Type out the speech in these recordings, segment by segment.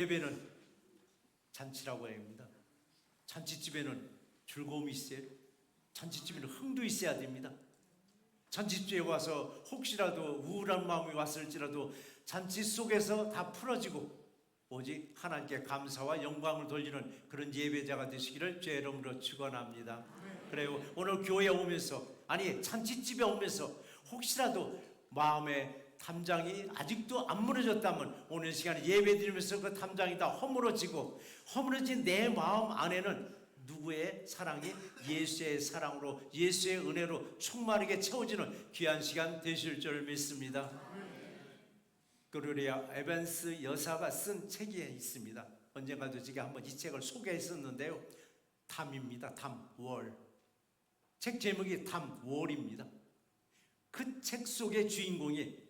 예배는 잔치라고 합니다. 잔치집에는 즐거움이 있어야 돼요. 잔치집에는 흥도 있어야 됩니다. 잔치집에 와서 혹시라도 우울한 마음이 왔을지라도 잔치 속에서 다 풀어지고 오직 하나님께 감사와 영광을 돌리는 그런 예배자가 되시기를 주의 이름으로 축원합니다. 그래요. 오늘 교회에 오면서, 아니 잔치집에 오면서 혹시라도 마음의 담장이 아직도 안 무너졌다면 오늘 시간에 예배 드리면서 그 담장이 다 허물어지고, 허물어진 내 마음 안에는 누구의 사랑이 예수의 사랑으로, 예수의 은혜로 충만하게 채워지는 귀한 시간 되실 줄 믿습니다. 글로리아 에반스 여사가 쓴 책이 있습니다. 언젠가도 제가 한번 이 책을 소개했었는데요. 담입니다. 담, 월. 책 제목이 담, 월입니다. 그 책 속의 주인공이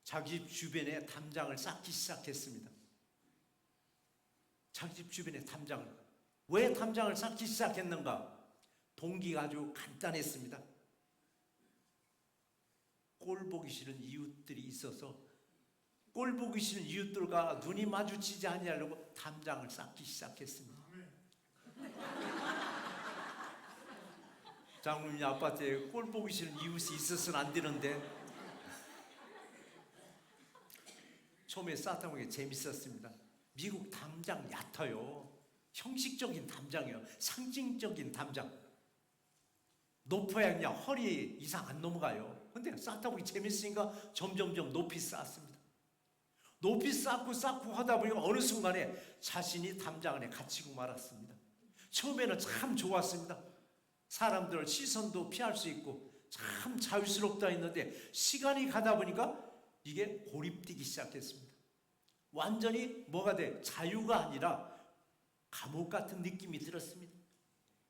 자기 집 주변에 담장을 쌓기 시작했습니다. 자기 집 주변에 담장을. 왜 담장을 쌓기 시작했는가? 동기가 아주 간단했습니다. 꼴 보기 싫은 이웃들이 있어서 꼴 보기 싫은 이웃들과 눈이 마주치지 않으려고 담장을 쌓기 시작했습니다. 장로님 아파트에 꼴 보기 싫은 이웃이 있어서는 안 되는데, 처음에 쌓다 보니까 재밌었습니다. 미국 담장 얕아요. 형식적인 담장이에요. 상징적인 담장. 높아야 그냥 허리 이상 안 넘어가요. 근데 쌓다 보니 재밌으니까 점점점 높이 쌓았습니다. 높이 쌓고 하다 보니까 어느 순간에 자신이 담장 안에 갇히고 말았습니다. 처음에는 참 좋았습니다. 사람들 시선도 피할 수 있고 참 자유스럽다 했는데 시간이 가다 보니까 이게 고립되기 시작했습니다. 완전히 뭐가 돼? 자유가 아니라 감옥 같은 느낌이 들었습니다.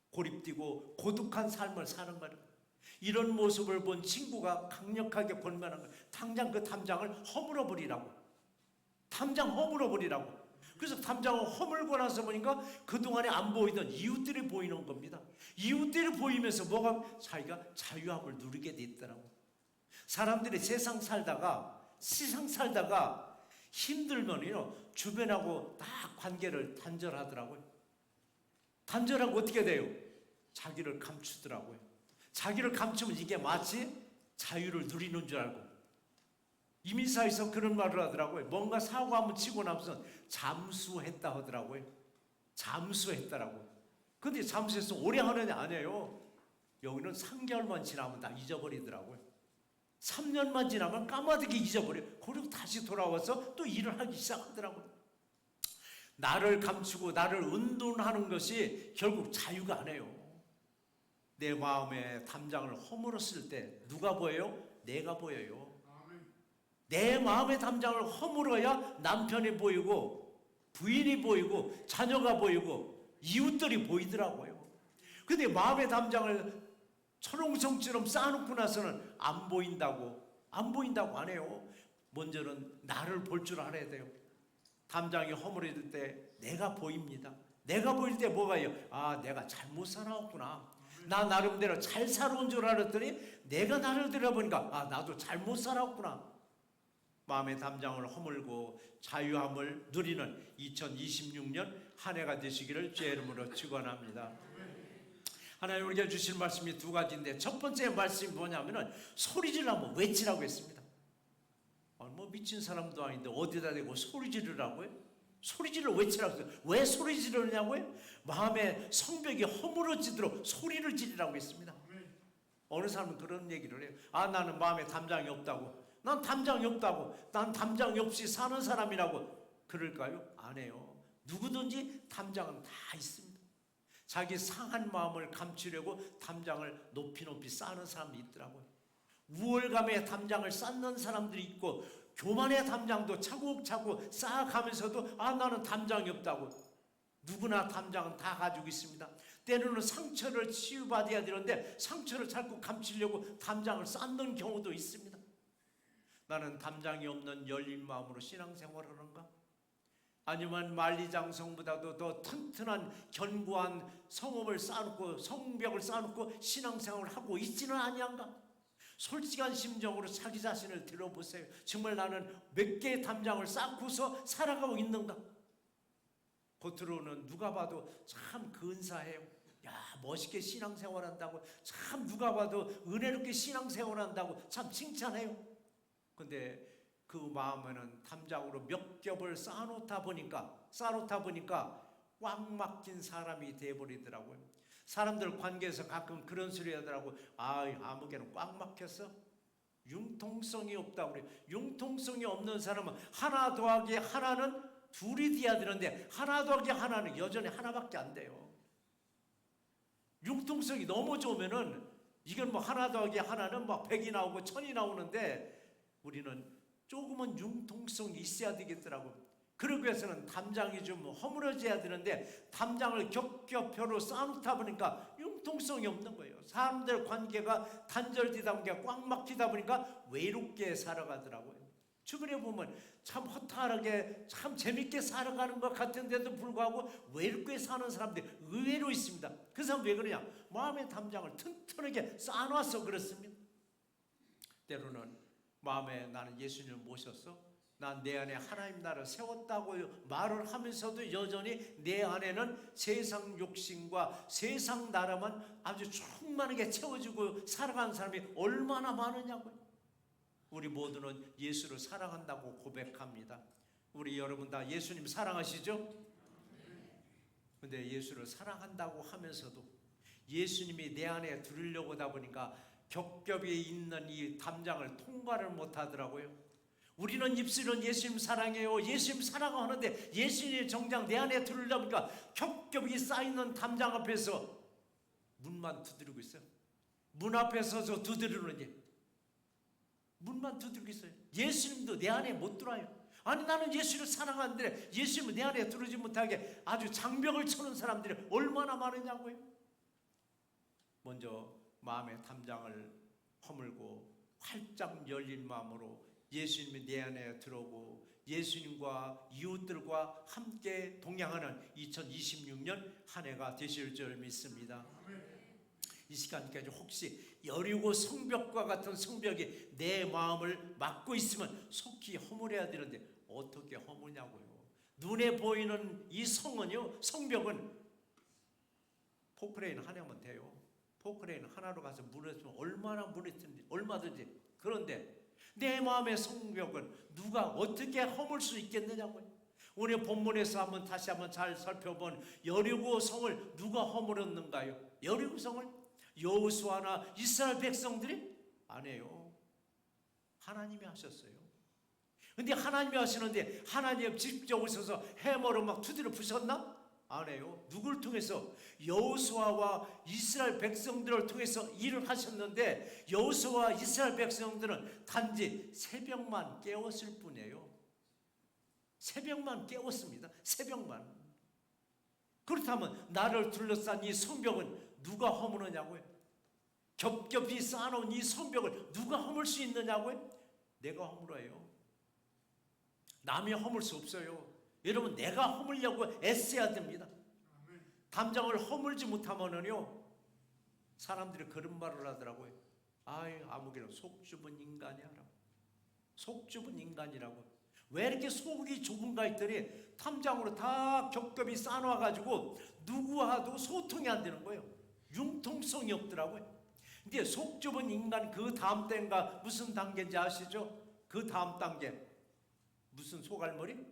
고립되고 고독한 삶을 사는 거예요. 이런 모습을 본 친구가 강력하게 권면한 거예요. 당장 그 담장을 허물어 버리라고. 담장 허물어 버리라고. 그래서 담장을 허물고 나서 보니까 그동안에 안 보이던 이웃들이 보이는 겁니다. 이웃들이 보이면서 뭐가, 자기가 자유함을 누리게 됐더라고. 사람들이 세상 살다가 힘들면요 주변하고 다 관계를 단절하더라고요. 단절하고 어떻게 돼요? 자기를 감추더라고요. 자기를 감추면 이게 마치 자유를 누리는 줄 알고. 이민사에서 그런 말을 하더라고요. 뭔가 사고 한번 치고 나서 잠수했다 하더라고요. 잠수했다라고. 근데 잠수해서 오래 하는 게 아니에요. 여기는 3개월만 지나면 다 잊어버리더라고요. 3년만 지나면 까마득히 잊어버려요. 그리고 다시 돌아와서 또 일을 하기 시작하더라고요. 나를 감추고 나를 은둔하는 것이 결국 자유가 아니에요. 내 마음의 담장을 허물었을 때 누가 보여요? 내가 보여요. 내 마음의 담장을 허물어야 남편이 보이고 부인이 보이고 자녀가 보이고 이웃들이 보이더라고요. 근데 마음의 담장을 철옹성처럼 쌓아놓고 나서는 안 보인다고 안 해요. 먼저는 나를 볼 줄 알아야 돼요. 담장이 허물어질 때 내가 보입니다. 내가 보일 때 뭐가요? 아, 내가 잘못 살아왔구나. 나 나름대로 잘 살아온 줄 알았더니 내가 나를 들여보니까 아, 나도 잘못 살아왔구나. 마음의 담장을 허물고 자유함을 누리는 2026년 한 해가 되시기를 주의 이름으로 축원합니다. 하나님 우리에게 주실 말씀이 두 가지인데, 첫 번째 말씀이 뭐냐면은 소리 지르라고 외치라고 했습니다. 뭐 미친 사람도 아닌데 어디다 대고 소리 지르라고요? 소리 지르 외치라고 했어요. 왜 소리 지르냐고요? 마음의 성벽이 허물어지도록 소리를 지르라고 했습니다. 어느 사람은 그런 얘기를 해요. 아, 나는 마음에 담장이 없다고. 난 담장이 없다고. 난 담장이 없이 사는 사람이라고. 그럴까요? 안 해요. 누구든지 담장은 다 있습니다. 자기 상한 마음을 감추려고 담장을 높이 쌓는 사람이 있더라고요. 우월감의 담장을 쌓는 사람들이 있고, 교만의 담장도 차곡차곡 쌓아가면서도 아, 나는 담장이 없다고. 누구나 담장은 다 가지고 있습니다. 때로는 상처를 치유받아야 되는데 상처를 자꾸 감추려고 담장을 쌓는 경우도 있습니다. 나는 담장이 없는 열린 마음으로 신앙생활을 하는가? 아니면 만리장성보다도 더 튼튼한 견고한 성읍을 쌓아놓고 성벽을 쌓아놓고 신앙생활을 하고 있지는 아니한가? 솔직한 심정으로 자기 자신을 들어보세요. 정말 나는 몇 개의 담장을 쌓고서 살아가고 있는가? 겉으로는 누가 봐도 참 근사해요. 야, 멋있게 신앙생활한다고, 참 누가 봐도 은혜롭게 신앙생활한다고 참 칭찬해요. 근데 그 마음에는 담장으로 몇 겹을 쌓아놓다 보니까 꽉 막힌 사람이 돼버리더라고요. 사람들 관계에서 가끔 그런 소리 하더라고요. 아무개는 꽉 막혔어? 융통성이 없다고 그래요. 융통성이 없는 사람은 하나 더하기 하나는 둘이 돼야 되는데 하나 더하기 하나는 여전히 하나밖에 안 돼요. 융통성이 너무 좋으면은 이건 뭐 하나 더하기 하나는 막 100이 나오고 1000이 나오는데 우리는 조금은 융통성이 있어야 되겠더라고요. 그러기 위해서는 담장이 좀 허물어져야 되는데 담장을 겹겹표로 쌓아놓다 보니까 융통성이 없는 거예요. 사람들 관계가 단절되다 보니까 꽉 막히다 보니까 외롭게 살아가더라고요. 주변에 보면 참 허탈하게 참 재밌게 살아가는 것 같은데도 불구하고 외롭게 사는 사람들이 의외로 있습니다. 그 사람 왜 그러냐? 마음의 담장을 튼튼하게 쌓아놔서 그렇습니다. 때로는 마음에 나는 예수님을 모셨어? 난 내 안에 하나님 나라를 세웠다고 말을 하면서도 여전히 내 안에는 세상 욕심과 세상 나라만 아주 충만하게 채워지고 살아가는 사람이 얼마나 많으냐고요. 우리 모두는 예수를 사랑한다고 고백합니다. 우리 여러분 다 예수님 사랑하시죠? 근데 예수를 사랑한다고 하면서도 예수님이 내 안에 들으려고 하다 보니까 겹겹이 있는 이 담장을 통과를 못 하더라고요. 우리는 입술은 예수님 사랑해요, 예수님 사랑하는데 예수님이 정작 내 안에 들으려니까 겹겹이 쌓이는 담장 앞에서 문만 두드리고 있어요. 문 앞에 서서 두드리는지 문만 두드리고 있어요. 예수님도 내 안에 못 들어와요. 아니 나는 예수를 사랑하는데 예수님은 내 안에 들어오지 못하게 아주 장벽을 쳐는 사람들이 얼마나 많으냐고요. 먼저 마음의 담장을 허물고 활짝 열린 마음으로 예수님이 내 안에 들어오고 예수님과 이웃들과 함께 동행하는 2026년 한 해가 되실 줄 믿습니다. 이 시간까지 혹시 여리고 성벽과 같은 성벽이 내 마음을 막고 있으면 속히 허물해야 되는데 어떻게 허무냐고요. 눈에 보이는 이 성은요, 성벽은 포크레인 하나면 돼요. 포크레인 하나로 가서 무너지면 얼마나 무너지든지 얼마든지. 그런데 내 마음의 성벽은 누가 어떻게 허물 수 있겠느냐고요. 오늘 본문에서 다시 한번 잘 살펴본 여리고 성을 누가 허물었는가요? 여리고 성을 여호수아나 이스라엘 백성들이 안 해요. 하나님이 하셨어요. 근데 하나님이 하시는데 하나님 직접 오셔서 해머로 막 두드려 부셨나? 안 해요. 누굴 통해서? 여호수아와 이스라엘 백성들을 통해서 일을 하셨는데 여호수아와 이스라엘 백성들은 단지 새벽만 깨웠을 뿐이에요. 새벽만 깨웠습니다. 새벽만. 그렇다면 나를 둘러싼 이 성벽은 누가 허무느냐고요? 겹겹이 쌓아놓은 이 성벽을 누가 허물 수 있느냐고요? 내가 허물어요. 남이 허물 수 없어요. 여러분 내가 허물려고 애써야 됩니다. 담장을 허물지 못하면은요 사람들이 그런 말을 하더라고요. 아무개는 속 좁은 인간이야라고. 속 좁은 인간이라고. 왜 이렇게 속이 좁은가 했더니 담장으로 다 겹겹이 쌓아놔가지고 누구와도 소통이 안 되는 거예요. 융통성이 없더라고요. 근데 속 좁은 인간 그 다음 단계가 무슨 단계인지 아시죠? 그 다음 단계 무슨 소갈머리?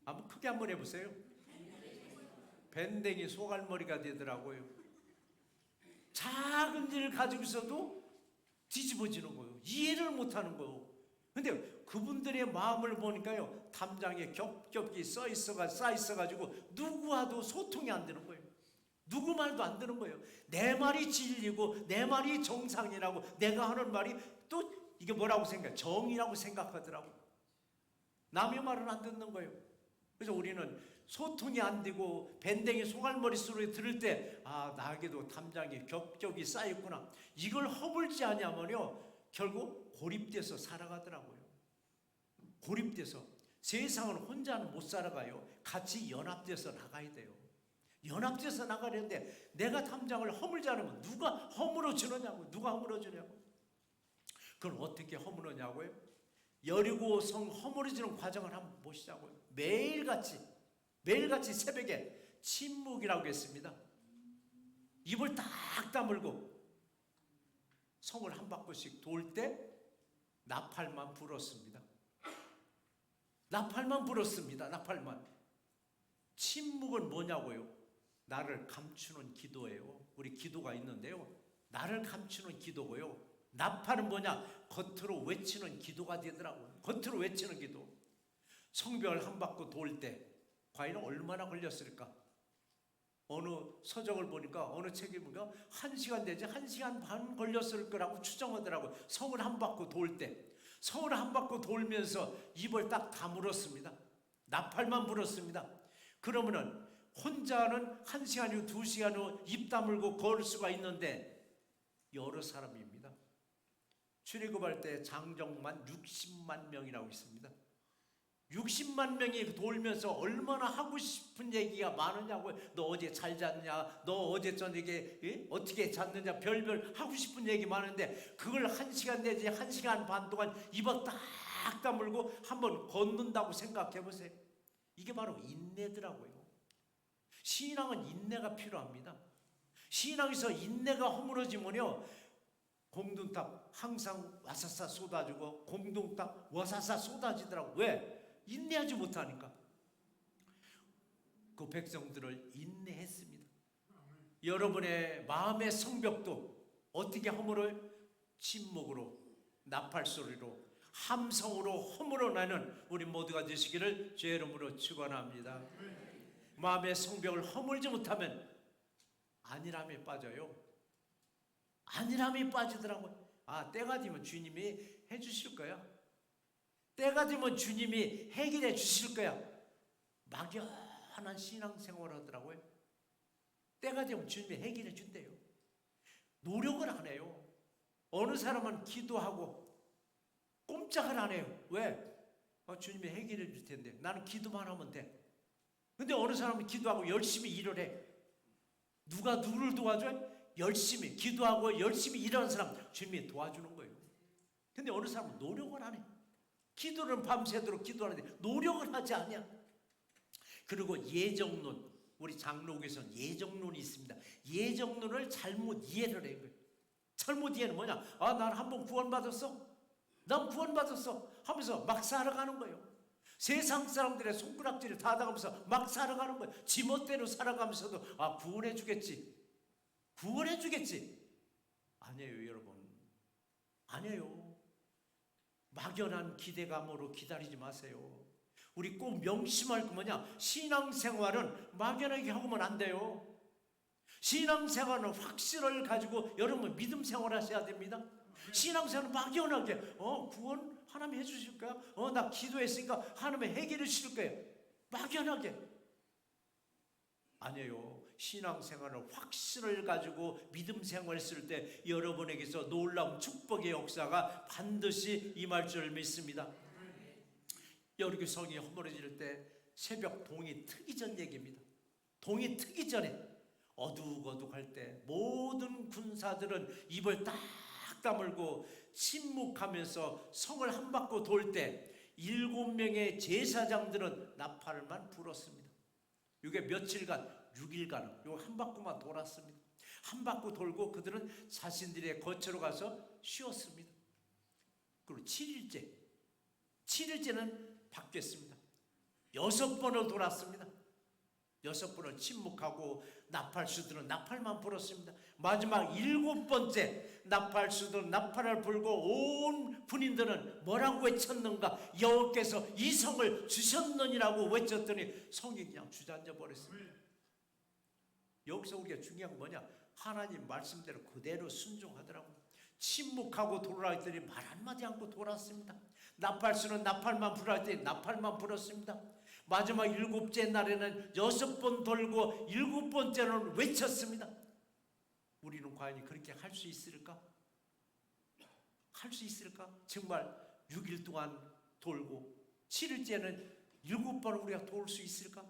한번 크게 한번 해보세요. 밴댕이 소갈머리가 되더라고요. 작은 일을 가지고 있어도 뒤집어지는 거예요. 이해를 못하는 거예요. 근데 그분들의 마음을 보니까요 담장에 겹겹이 쌓여있어가지고 누구와도 소통이 안 되는 거예요. 누구 말도 안 되는 거예요. 내 말이 진리고 내 말이 정상이라고 내가 하는 말이 또 이게 뭐라고 생각해? 정의라고 생각하더라고. 남의 말은 안 듣는 거예요. 그래서 우리는 소통이 안 되고 밴댕이 소갈머리 소리 들을 때 나에게도 담장이 겹겹이 쌓였구나. 이걸 허물지 않으면요 결국 고립돼서 살아가더라고요. 고립돼서 세상을 혼자는 못 살아가요. 같이 연합돼서 나가야 돼요. 연합돼서 나가려는데 내가 담장을 허물지 않으면 누가 허물어 주느냐고. 누가 허물어 주냐고. 그걸 어떻게 허물었냐고요? 여리고 성 허물어지는 과정을 한번 보시자고요. 매일같이 새벽에 침묵이라고 했습니다. 입을 딱 다물고 성을 한 바퀴씩 돌 때 나팔만 불었습니다. 나팔만 불었습니다. 나팔만. 침묵은 뭐냐고요? 나를 감추는 기도예요. 우리 기도가 있는데요, 나를 감추는 기도고요, 나팔은 뭐냐? 겉으로 외치는 기도가 되더라고요. 겉으로 외치는 기도. 성벽을 한 바퀴 돌 때 과연 얼마나 걸렸을까? 어느 서적을 보니까, 어느 책을 보니까 1시간 내지 1시간 반 걸렸을 거라고 추정하더라고요. 성을 한 바퀴 돌 때. 성을 한 바퀴 돌면서 입을 딱 다물었습니다. 나팔만 불었습니다. 그러면은 혼자는 1시간이고 2시간이고 입 다물고 걸을 수가 있는데 여러 사람입니다. 출애굽할 때 장정만 60만 명이라고 있습니다. 60만 명이 돌면서 얼마나 하고 싶은 얘기가 많으냐고요. 너 어제 잘 잤냐? 너 어제 저녁에 어떻게 잤느냐? 별별 하고 싶은 얘기 많은데 그걸 1시간 내지 1시간 반 동안 입을 딱 다물고 한번 걷는다고 생각해 보세요. 이게 바로 인내더라고요. 신앙은 인내가 필요합니다. 신앙에서 인내가 허물어지면요, 공동탑 항상 와사사 쏟아지고 공동탑 와사사 쏟아지더라고. 왜? 인내하지 못하니까. 그 백성들을 인내했습니다. 여러분의 마음의 성벽도 어떻게 허물어요? 침묵으로, 나팔소리로, 함성으로 허물어내는 우리 모두가 되시기를 주의 이름으로 축원합니다. 마음의 성벽을 허물지 못하면 안일함에 빠져요. 안일함에 빠지더라고요. 때가 되면 주님이 해주실 거야. 때가 되면 주님이 해결해 주실 거야. 막연한 신앙생활을 하더라고요. 때가 되면 주님이 해결해 준대요. 노력을 안 해요. 어느 사람은 기도하고 꼼짝을 안 해요. 왜? 주님이 해결해 줄 텐데 나는 기도만 하면 돼. 근데 어느 사람은 기도하고 열심히 일을 해. 누가 누구를 도와줘요? 열심히 기도하고 열심히 일하는 사람 주님이 도와주는 거예요. 근데 어느 사람은 노력을 안 해. 기도는 밤새도록 기도하는데 노력을 하지 않냐. 그리고 예정론, 우리 장로교에서는 예정론이 있습니다. 예정론을 잘못 이해를 한 거예요. 잘못 이해는 뭐냐? 난 한번 구원받았어? 난 구원받았어? 하면서 막 살아가는 거예요. 세상 사람들의 손가락질을 다 당하면서 막 살아가는 거예요. 지멋대로 살아가면서도 구원해 주겠지, 구원해 주겠지. 아니에요 여러분, 아니에요. 막연한 기대감으로 기다리지 마세요. 우리 꼭 명심할 거 뭐냐? 신앙생활은 막연하게 하고는 안 돼요. 신앙생활은 확신을 가지고 여러분 믿음 생활하셔야 됩니다. 신앙생활은 막연하게 구원 하나님 해주실 거야? 나 기도했으니까 하나님 해결해 주실 거예요. 막연하게. 아니에요. 신앙생활은 확신을 가지고 믿음 생활했을 때 여러분에게서 놀라운 축복의 역사가 반드시 임할 줄 믿습니다. 여리고 성이 허물어질 때 새벽 동이 트기 전 얘기입니다. 동이 트기 전에 어둑어둑할 때 모든 군사들은 입을 딱 다물고 침묵하면서 성을 한 바퀴 돌 때 7명의 제사장들은 나팔만 불었습니다. 이게 며칠간, 6일간 요 한 바퀴만 돌았습니다. 한 바퀴 돌고 그들은 자신들의 거처로 가서 쉬었습니다. 그리고 7일째는 바뀌었습니다. 6번을 돌았습니다. 6번을 침묵하고 나팔수들은 나팔만 불었습니다. 마지막 7번째 나팔수들은 나팔을 불고 온 군인들은 뭐라고 외쳤는가? 여호와께서 이 성을 주셨느니라고 외쳤더니 성이 그냥 주저앉아 버렸습니다. 여기서 우리가 중요한 건 뭐냐? 하나님 말씀대로 그대로 순종하더라고요. 침묵하고 돌아왔더니 말 한마디 않고 돌았습니다. 나팔수는 나팔만 불할 때 나팔만 불었습니다. 마지막 7째 날에는 6번 돌고 7번째는 외쳤습니다. 우리는 과연 그렇게 할 수 있을까? 할 수 있을까? 정말 6일 동안 돌고 7일째는 7번 우리가 돌 수 있을까?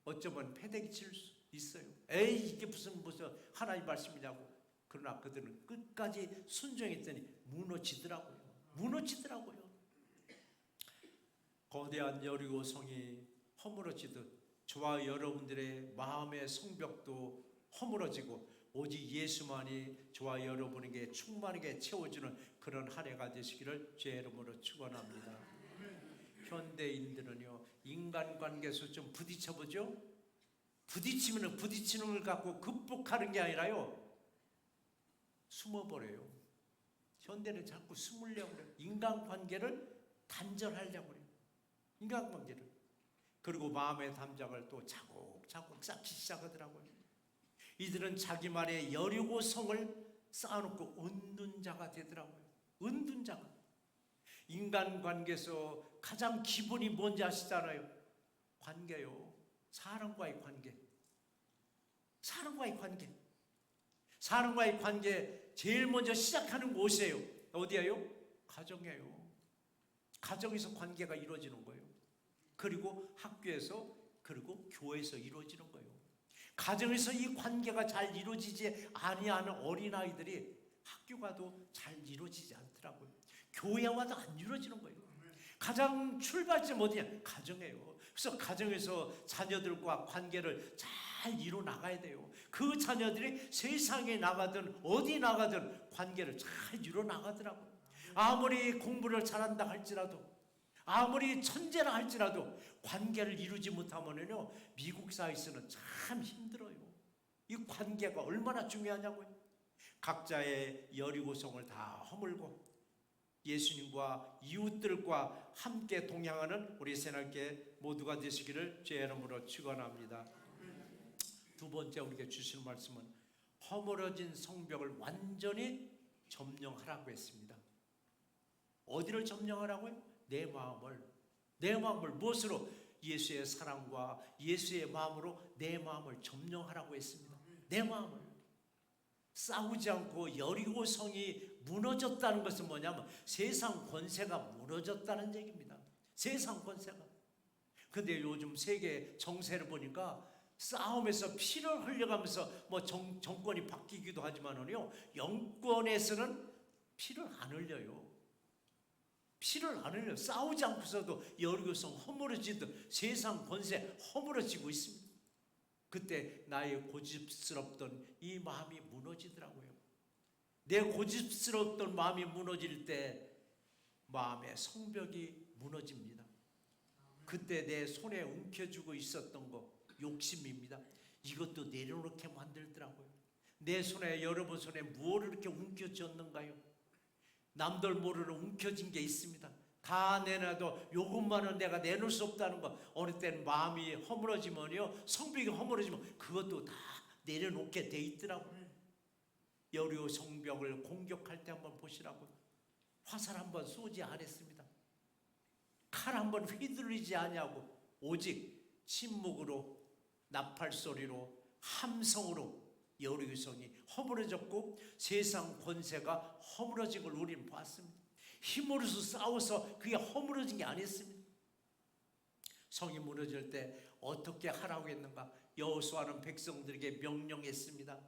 어쩌면 패대기 칠 수 있어요. 에이 이게 무슨 하나님 말씀이냐고. 그러나 그들은 끝까지 순종했더니 무너지더라고요. 무너지더라고요. 거대한 여리고성이 허물어지듯 저와 여러분들의 마음의 성벽도 허물어지고 오직 예수만이 저와 여러분에게 충만하게 채워주는 그런 한 해가 되시기를 주의 이름으로 축원합니다. 현대인들은요, 인간관계에서 좀 부딪혀보죠. 부딪히면 부딪히는 걸 갖고 극복하는 게 아니라요, 숨어버려요. 현대는 자꾸 숨으려고 그래요. 인간관계를 단절하려고 그래요. 인간관계를. 그리고 마음의 담장을 또 차곡차곡 쌓기 시작하더라고요. 이들은 자기만의 여리고성을 쌓아놓고 은둔자가 되더라고요. 은둔자가. 인간관계에서 가장 기본이 뭔지 아시잖아요? 관계요. 사람과의 관계. 사람과의 관계. 사람과의 관계 제일 먼저 시작하는 곳이에요. 어디예요? 가정이에요. 가정에서 관계가 이루어지는 거예요. 그리고 학교에서, 그리고 교회에서 이루어지는 거예요. 가정에서 이 관계가 잘 이루어지지 아니하는 어린아이들이 학교 가도 잘 이루어지지 않더라고요. 교회 와도 안 이루어지는 거예요. 가장 출발점 어디냐? 가정이에요. 그래서 가정에서 자녀들과 관계를 잘 이루어 나가야 돼요. 그 자녀들이 세상에 나가든 어디 나가든 관계를 잘 이루어 나가더라고요. 아무리 공부를 잘한다 할지라도, 아무리 천재라 할지라도 관계를 이루지 못하면요, 미국 사회에서는 참 힘들어요. 이 관계가 얼마나 중요하냐고요. 각자의 여리고성을 다 허물고 예수님과 이웃들과 함께 동행하는 우리 새날개 모두가 되시기를 주의 이름으로 축원합니다. 두 번째 우리에게 주시는 말씀은 허물어진 성벽을 완전히 점령하라고 했습니다. 어디를 점령하라고요? 내 마음을 무엇으로? 예수의 사랑과 예수의 마음으로 내 마음을 점령하라고 했습니다. 내 마음을. 싸우지 않고 여리고성이 무너졌다는 것은 뭐냐면 세상 권세가 무너졌다는 얘기입니다. 세상 권세가. 근데 요즘 세계 정세를 보니까 싸움에서 피를 흘려가면서 뭐 정권이 바뀌기도 하지만은요, 영권에서는 피를 안 흘려요. 피를 안 흘려요. 싸우지 않고서도 여리고성 허물어지듯 세상 권세 허물어지고 있습니다. 그때 나의 고집스럽던 이 마음이 무너지더라고요. 내 고집스럽던 마음이 무너질 때 마음의 성벽이 무너집니다. 그때 내 손에 움켜쥐고 있었던 거 욕심입니다. 이것도 내려놓게 만들더라고요. 내 손에, 여러분 손에 무엇을 이렇게 움켜쥐었는가요? 남들 모르는 움켜진 게 있습니다. 다 내놔도 요것만은 내가 내놓을 수 없다는 거. 어느 때는 마음이 허물어지면요, 성벽이 허물어지면 그것도 다 내려놓게 돼 있더라고요. 여리고 성벽을 공격할 때 한번 보시라고요. 화살 한번 쏘지 않았습니다. 칼 한번 휘둘리지 아니하고 오직 침묵으로, 나팔소리로, 함성으로 여리고성이 허물어졌고 세상 권세가 허물어진 걸 우리는 봤습니다. 힘으로서 싸워서 그게 허물어진 게 아니었습니다. 성이 무너질 때 어떻게 하라고 했는가? 여호수아는 백성들에게 명령했습니다.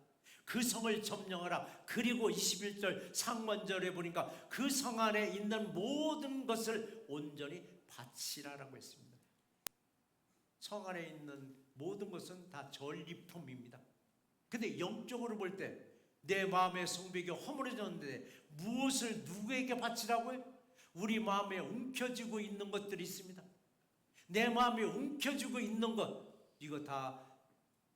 그 성을 점령하라. 그리고 21절 상반절에 보니까 그 성 안에 있는 모든 것을 온전히 바치라라고 했습니다. 성 안에 있는 모든 것은 다 전리품입니다. 근데 영적으로 볼 때 내 마음의 성벽이 허물어졌는데 무엇을 누구에게 바치라고요? 우리 마음에 움켜쥐고 있는 것들이 있습니다. 내 마음에 움켜쥐고 있는 것, 이거 다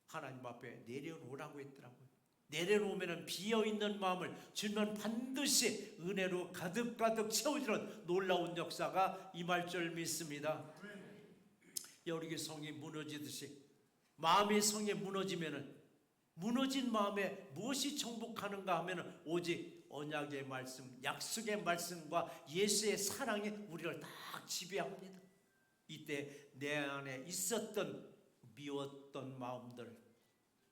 하나님 앞에 내려놓으라고 했더라고요. 내려놓으면 비어있는 마음을 주면 반드시 은혜로 가득가득 채워주는 놀라운 역사가 임할 줄 믿습니다. 여리고 성이 무너지듯이 마음의 성이 무너지면은, 무너진 마음에 무엇이 정복하는가 하면 오직 언약의 말씀, 약속의 말씀과 예수의 사랑이 우리를 딱 지배합니다. 이때 내 안에 있었던 미웠던 마음들,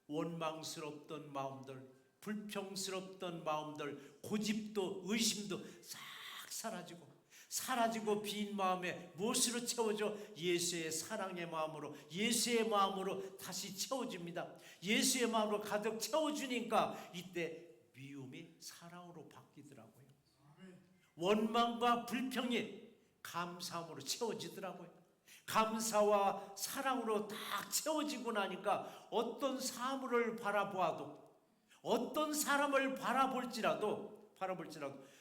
원망스럽던 마음들, 불평스럽던 마음들, 고집도 의심도 싹 사라지고 빈 마음에 무엇으로 채워져? 예수의 사랑의 마음으로, 예수의 마음으로 다시 채워집니다. 예수의 마음으로 가득 채워주니까 이때 미움이 사랑으로 바뀌더라고요. 원망과 불평이 감사함으로 채워지더라고요. 감사와 사랑으로 딱 채워지고 나니까 어떤 사물을 바라보아도, 어떤 사람을 바라볼지라도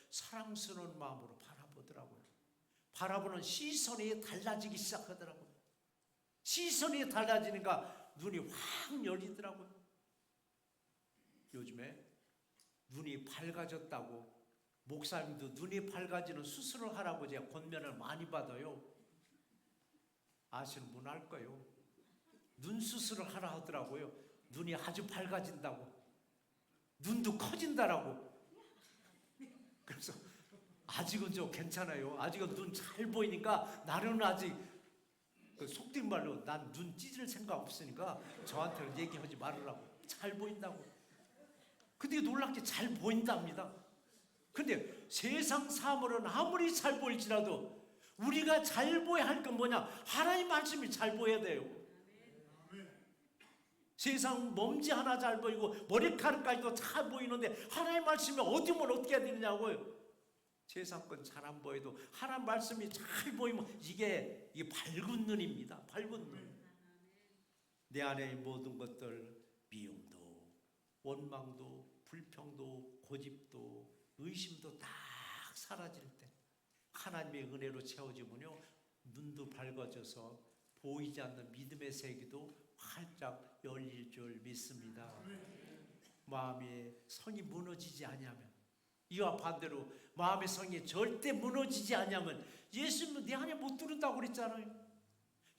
사랑스러운 마음으로 바라보더라고요. 바라보는 시선이 달라지기 시작하더라고요. 시선이 달라지니까 눈이 확 열리더라고요. 요즘에 눈이 밝아졌다고 목사님도 눈이 밝아지는 수술을 하라고 제가 권면을 많이 받아요. 아시는 분 알 거예요. 눈 수술을 하라 하더라고요. 눈이 아주 밝아진다고, 눈도 커진다라고. 그래서 아직은 좀 괜찮아요. 아직은 눈 잘 보이니까 나는 아직 속된 말로 난 눈 찢을 생각 없으니까 저한테는 얘기하지 말으라고. 잘 보인다고. 근데 놀랍게 잘 보인답니다. 근데 세상 사물은 아무리 잘 보일지라도 우리가 잘 보여야 할 건 뭐냐? 하나님 말씀이 잘 보여야 돼요. 세상 먼지 하나 잘 보이고 머리카락까지도 잘 보이는데 하나님 말씀이 어디면 어떻게 해야 되느냐고요. 세상 건 잘 안 보여도 하나님 말씀이 잘 보이면 이게 밝은 눈입니다. 밝은 눈. 내 안에 모든 것들, 미움도, 원망도, 불평도, 고집도, 의심도 딱 사라질 때 하나님의 은혜로 채워지면요, 눈도 밝아져서 보이지 않는 믿음의 세계도 활짝 열릴 줄 믿습니다. 마음의 성이 무너지지 아니하면, 이와 반대로 마음의 성이 절대 무너지지 아니하면, 예수님은 내 안에 못 들은다고 그랬잖아요.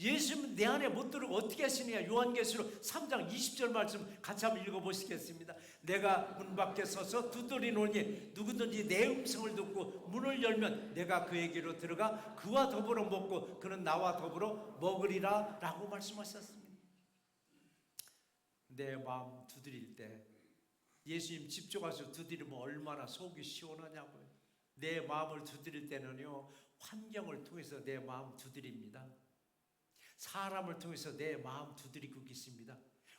예수님은 내 안에 못 들고 어떻게 하시느냐. 요한계시록 3장 20절 말씀 같이 한번 읽어보시겠습니다. 내가 문 밖에 서서 두드리노니 누구든지 내 음성을 듣고 문을 열면 내가 그에게로 들어가 그와 더불어 먹고 그는 나와 더불어 먹으리라 라고 말씀하셨습니다. 내 마음 두드릴 때 예수님 집 가서 두드리면 얼마나 속이 시원하냐고요. 내 마음을 두드릴 때는요, 환경을 통해서 내 마음 두드립니다. 사람을 통해서 내 마음 두드리고 계십니다.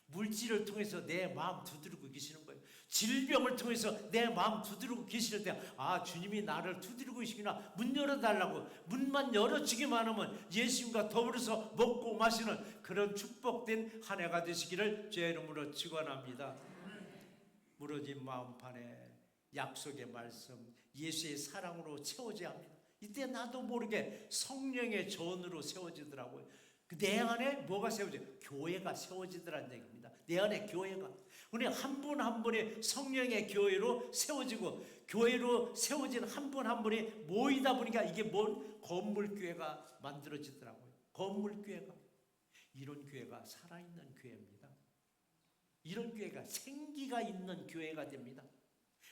물질을 통해서 내 마음 두드리고 계시는 거예요. 질병을 통해서 내 마음 두드리고 계실 때, 아, 주님이 나를 두드리고 계시구나. 문 열어달라고. 문만 열어주기만 하면 예수님과 더불어서 먹고 마시는 그런 축복된 한 해가 되시기를 주의 이름으로 축원합니다. 무너진 마음판에 약속의 말씀, 예수의 사랑으로 채워져야 합니다. 이때 나도 모르게 성령의 전으로 세워지더라고요. 내 안에 뭐가 세워져요? 교회가 세워지더라는 얘기입니다. 내 안에 교회가. 우리 한 분 한 분이 성령의 교회로 세워지고, 교회로 세워진 한 분 한 분이 모이다 보니까 이게 뭔 건물교회가 만들어지더라고요. 건물교회가. 이런 교회가 살아있는 교회입니다. 이런 교회가 생기가 있는 교회가 됩니다.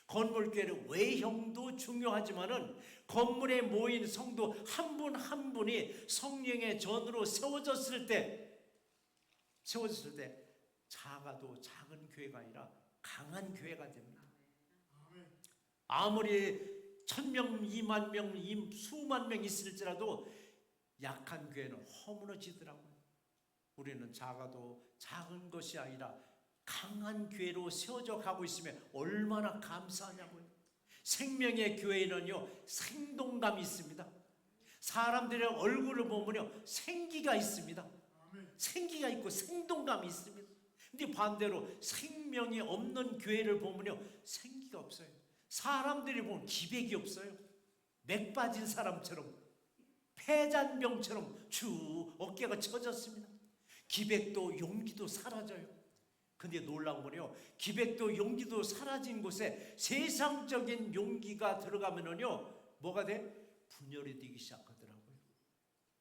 건물교회는 외형도 중요하지만은 건물에 모인 성도 한 분 한 분이 성령의 전으로 세워졌을 때 작아도 작은 교회가 아니라 강한 교회가 됩니다. 아무리 1000명, 20,000명, 수만 명 있을지라도 약한 교회는 허무너지더라고요. 우리는 작아도 작은 것이 아니라 강한 교회로 세워져 가고 있으면 얼마나 감사하냐고요. 생명의 교회는요, 생동감이 있습니다. 사람들의 얼굴을 보면요, 생기가 있습니다. 생기가 있고 생동감이 있습니다. 근데 반대로 생명이 없는 교회를 보면요, 생기가 없어요. 사람들이 보면 기백이 없어요. 맥 빠진 사람처럼, 폐잔병처럼 쭉 어깨가 처졌습니다. 기백도 용기도 사라져요. 근데 놀라운 건요, 기백도 용기도 사라진 곳에 세상적인 용기가 들어가면은요, 뭐가 돼? 분열이 되기 시작하더라고요.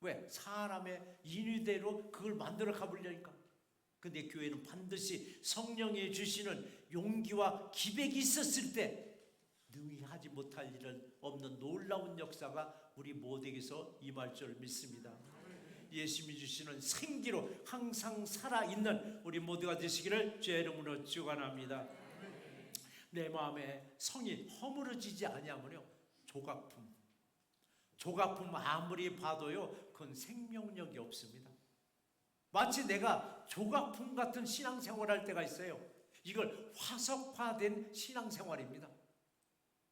왜? 사람의 인위대로 그걸 만들어 가보려니까. 근데 교회는 반드시 성령이 주시는 용기와 기백이 있었을 때 능히 하지 못할 일은 없는 놀라운 역사가 우리 모두에게서 임할 줄 믿습니다. 예수님이 주시는 생기로 항상 살아있는 우리 모두가 되시기를 주의 이름으로 축원합니다. 내 마음에 성이 허물어지지 아니하면요, 조각품 아무리 봐도요, 그건 생명력이 없습니다. 마치 내가 조각품 같은 신앙생활 할 때가 있어요. 이걸 화석화된 신앙생활입니다.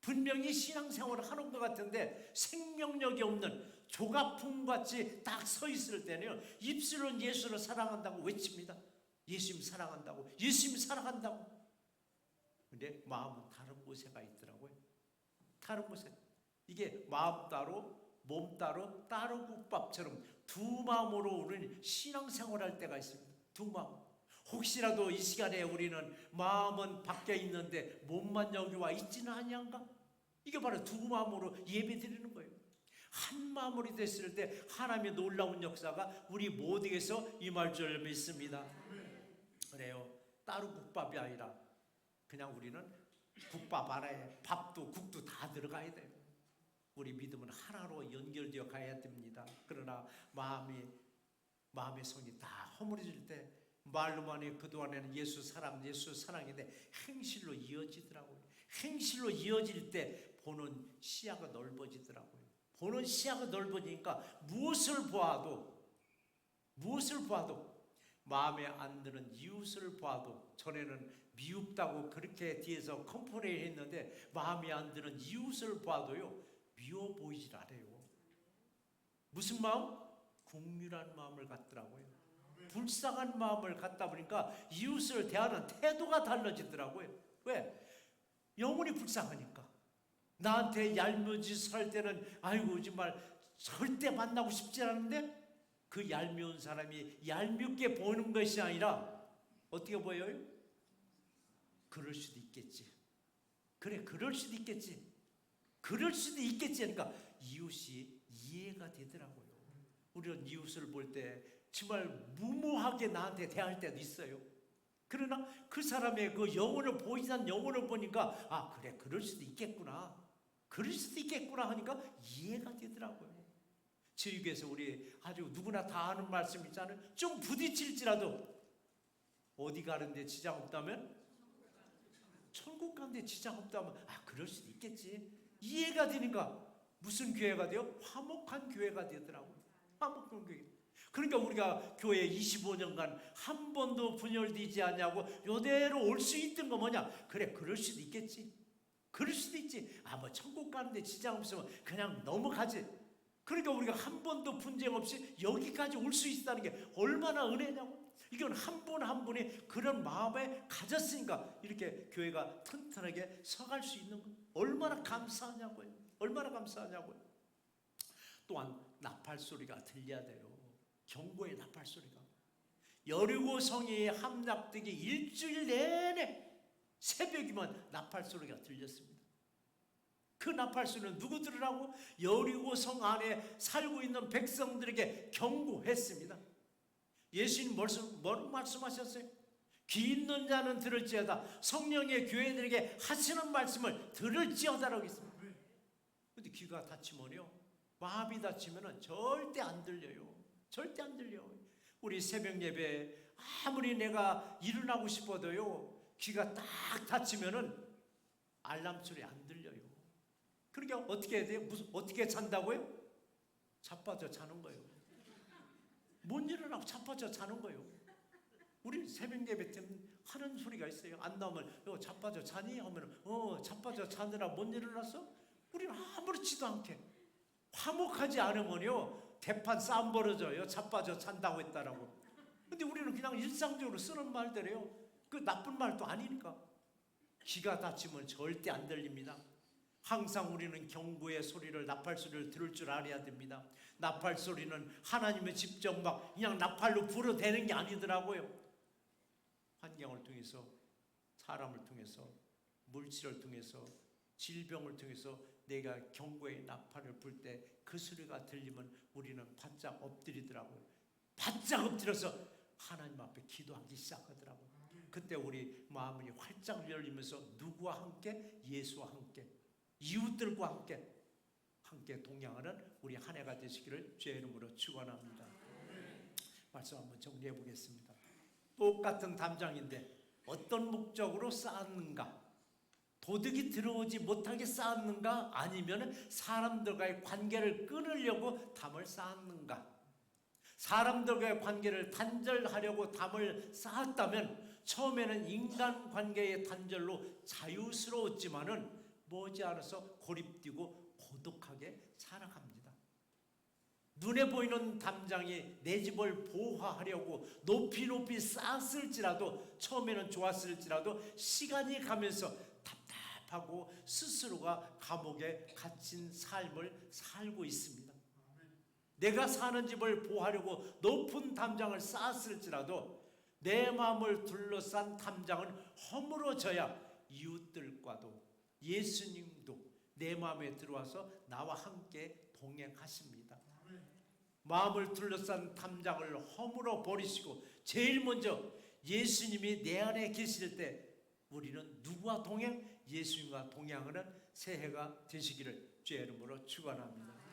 분명히 신앙생활을 하는 것 같은데 생명력이 없는 조각품같이 딱 서 있을 때는요, 입술은 예수를 사랑한다고 외칩니다. 예수님 사랑한다고, 예수님 사랑한다고. 근데 마음은 다른 곳에 가 있더라고요. 다른 곳에. 이게 마음 따로 몸 따로 따로국밥처럼 두 마음으로 우리는 신앙생활할 때가 있습니다. 두 마음. 혹시라도 이 시간에 우리는 마음은 밖에 있는데 몸만 여기 와 있지는 아니한가? 이게 바로 두 마음으로 예배 드리는 거예요. 한 마음으로 됐을 때 하나님의 놀라운 역사가 우리 모두에서 임할 줄 믿습니다. 그래요. 따로 국밥이 아니라 그냥 우리는 국밥 안에 밥도 국도 다 들어가야 돼요. 우리 믿음은 하나로 연결되어 가야 됩니다. 그러나 마음의 손이 다 허물어질 때 말로만 해 그동안에는 예수 사랑인데 행실로 이어지더라고요. 행실로 이어질 때 보는 시야가 넓어지더라고요. 보는 시야가 넓어지니까 무엇을 보아도 마음에 안 드는 이웃을 봐도, 전에는 미웁다고 그렇게 뒤에서 컴플레인 했는데 마음에 안 드는 이웃을 봐도요 미워 보이질 않아요. 무슨 마음? 국률한 마음을 갖더라고요. 불쌍한 마음을 갖다 보니까 이웃을 대하는 태도가 달라지더라고요. 왜? 영혼이 불쌍하니까. 나한테 얄미워짓을 할 때는 아이고 정말 절대 만나고 싶지 않은데, 그 얄미운 사람이 얄밉게 보는 것이 아니라 어떻게 보여요? 그럴 수도 있겠지. 그래, 그럴 수도 있겠지. 그럴 수도 있겠지 하니까 이웃이 이해가 되더라고요. 우리는 이웃을 볼 때 정말 무모하게 나한테 대할 때도 있어요. 그러나 그 사람의 그 영혼을 보이는 영혼을 보니까 아 그래, 그럴 수도 있겠구나. 그럴 수도 있겠구나 하니까 이해가 되더라고요. 저희 교회에서 우리 아주 누구나 다 아는 말씀 있잖아요. 좀 부딪힐지라도 어디 가는데 지장 없다면? 천국 가는데 지장 없다면 아 그럴 수도 있겠지. 이해가 되니까 무슨 교회가 돼요? 화목한 교회가 되더라고요. 화목한 교회. 그러니까 우리가 교회 25년간 한 번도 분열되지 않냐고 요대로 올 수 있던 거 뭐냐? 그래, 그럴 수도 있겠지. 그럴 수도 있지. 아 뭐 천국 가는데 지장 없으면 그냥 넘어가지. 그러니까 우리가 한 번도 분쟁 없이 여기까지 올 수 있다는 게 얼마나 은혜냐고. 이건 한 분 한 분이 그런 마음에 가졌으니까 이렇게 교회가 튼튼하게 서갈 수 있는 거. 얼마나 감사하냐고요. 얼마나 감사하냐고요. 또한 나팔 소리가 들려야 돼요. 경고의 나팔 소리가. 여리고 성이 함락되기 일주일 내내 새벽이면 나팔 소리가 들렸습니다. 그 나팔 소리는 누구 들으라고? 여리고 성 안에 살고 있는 백성들에게 경고했습니다. 예수님 뭐라고 말씀하셨어요? 귀 있는 자는 들을지어다. 성령의 교회들에게 하시는 말씀을 들을지어다라고 했습니다. 근데 귀가 닫히면요, 마음이 닫히면 절대 안 들려요. 절대 안 들려요. 우리 새벽 예배 아무리 내가 일어나고 싶어도요, 귀가 딱 닫히면은 알람 소리 안 들려요. 그러니까 어떻게 해야 돼요? 어떻게 잔다고요? 자빠져 자는 거예요. 못 일어나고 자빠져 자는 거예요. 우리 새벽 예배 때 하는 소리가 있어요. 안 나오면 자빠져 자니? 하면 자빠져 자느라 못 일어났어? 우리는 아무렇지도 않게 화목하지 않으면요 대판 싸움 벌어져요. 자빠져 잔다고 했다라고. 근데 우리는 그냥 일상적으로 쓰는 말들이에요. 그 나쁜 말도 아니니까. 귀가 닫히면 절대 안 들립니다. 항상 우리는 경고의 소리를, 나팔 소리를 들을 줄 알아야 됩니다. 나팔 소리는 하나님의 직접 막 그냥 나팔로 불어대는 게 아니더라고요. 환경을 통해서, 사람을 통해서, 물질을 통해서, 질병을 통해서 내가 경고의 나팔을 불 때 그 소리가 들리면 우리는 바짝 엎드리더라고요. 바짝 엎드려서 하나님 앞에 기도하기 시작하더라고요. 그때 우리 마음이 활짝 열리면서 누구와 함께? 예수와 함께, 이웃들과 함께 동행하는 우리 한 해가 되시기를 주의 이름으로 축원합니다. 말씀 한번 정리해 보겠습니다. 똑같은 담장인데 어떤 목적으로 쌓았는가? 도둑이 들어오지 못하게 쌓았는가? 아니면 사람들과의 관계를 끊으려고 담을 쌓았는가? 사람들과의 관계를 단절하려고 담을 쌓았다면 처음에는 인간관계의 단절로 자유스러웠지만은 머지않아서 고립되고 고독하게 살아갑니다. 눈에 보이는 담장이 내 집을 보호하려고 높이 높이 쌓았을지라도, 처음에는 좋았을지라도 시간이 가면서 답답하고 스스로가 감옥에 갇힌 삶을 살고 있습니다. 내가 사는 집을 보호하려고 높은 담장을 쌓았을지라도 내 마음을 둘러싼 담장은 허물어져야 이웃들과도 예수님도 내 마음에 들어와서 나와 함께 동행하십니다. 마음을 둘러싼 담장을 허물어 버리시고 제일 먼저 예수님이 내 안에 계실 때 우리는 누구와 동행? 예수님과 동행하는 새해가 되시기를 주의 이름으로 축원합니다.